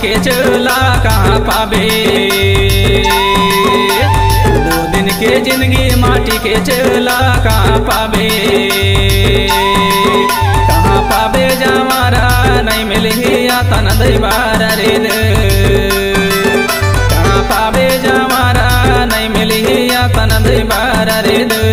के चोला कहाँ पाबे। 2 दिन के जिंदगी माटी के चोला कहाँ पाबे। कहाँ पाबे जमारा नहीं मिली तन दीवार रे दे। कहाँ पाबे जमारा नहीं मिली तन दीवार रे दे।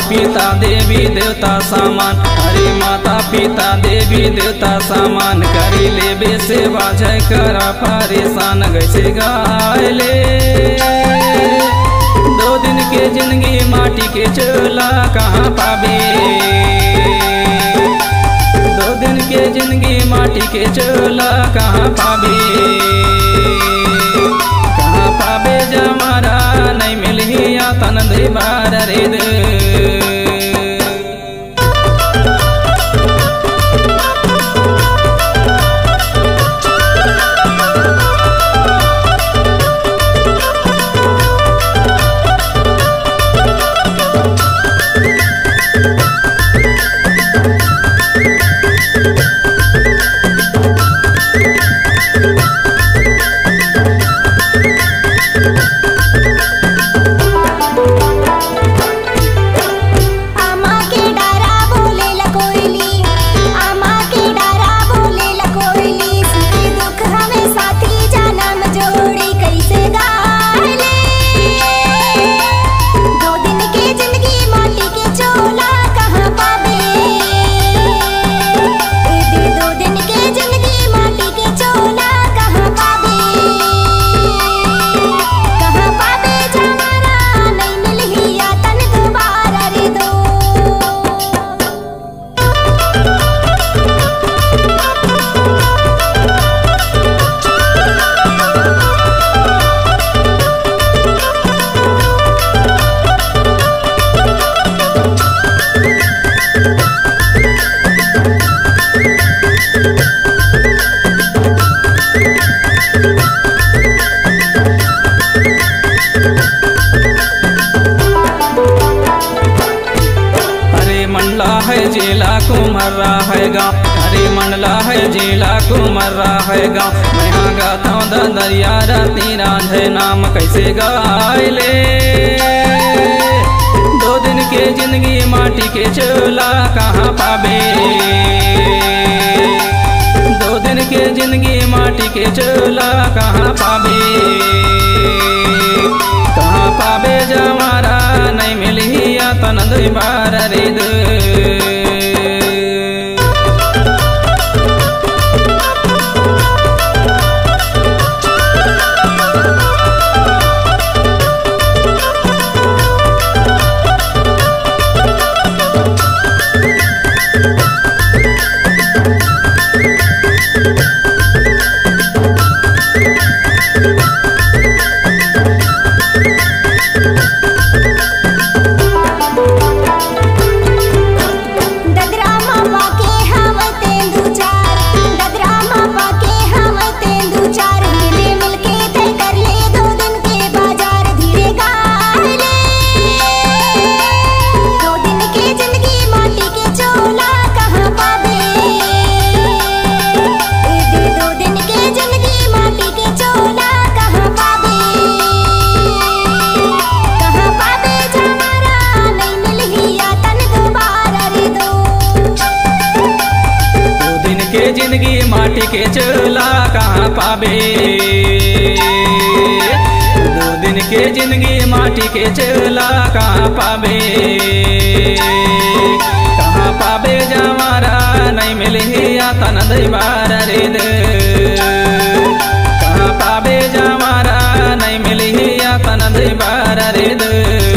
पिता देवी देवता सामान, हरे माता पिता देवी देवता सामान। करी लेबे सेवा जय करा परेशान गैसे गायले। 2 दिन के जिंदगी माटी के चोला कहाँ पाबे। 2 दिन के जिंदगी माटी के चोला कहाँ पाबे। कहाँ पाबे जमारा नहीं मिली तन दीवार रे दे। जिला कुमर्रा है गाँव, हरे मंडला है जिला कुमर्रा है गाँव। मैं गाता हूँ दरिया राती रांझे नाम कैसे गायले। 2 दिन के जिंदगी माटी के चोला कहाँ पाबे। 2 दिन के जिंदगी माटी के चोला कहाँ पाबे। कहाँ पाबे जमारा नहीं मिली तन दीवार रे दे। जिंदगी माटी के चोला कहाँ पाबे। 2 दिन के जिंदगी माटी के चला कहाँ पाबे जमारा नहीं मिली या तन दीवार रे दे कहाँ पाबे जमारा नहीं मिली या तन दीवार रे दे।